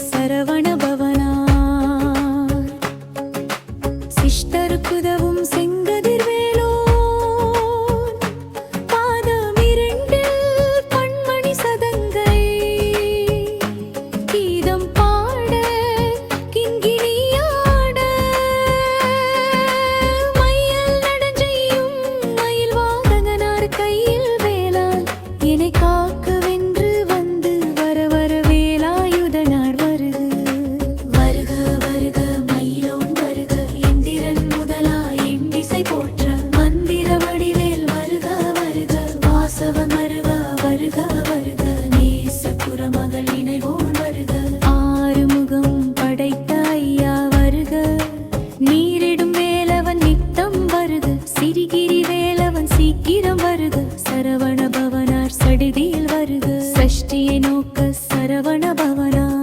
சரவண பவனா சிஷ்டருக்குதவும் செங்கதிர் வேலோ பாதமிரண்டில் பன்மணி சதங்கை கீதம் பாட கிண்கிணியாட மையல் நடஞ்செய்யும் மயில் வாகனார் கையில் வேளால் என்னை காக்க வென்று வந்து வர வர வேலாயுதனார் வருக வருக வருக மயிலோன் வருக இந்திரன் முதலா எண்டிசை போற்ற மந்திர வடிவேல் வருக வருக வாசவன் வருக வருக வருக நேசபுர மகள் இணைவோன் வருக ஆறுமுகம் படைத்த ஐயா வருக நீரிடும் வேலவன் நித்தம் வருக சிறிகிரி வேலவன் சீக்கிரம் வருக சரவண பவனார் சடுதியில் வருக சஷ்டியை நோக்க சரவண பவனார்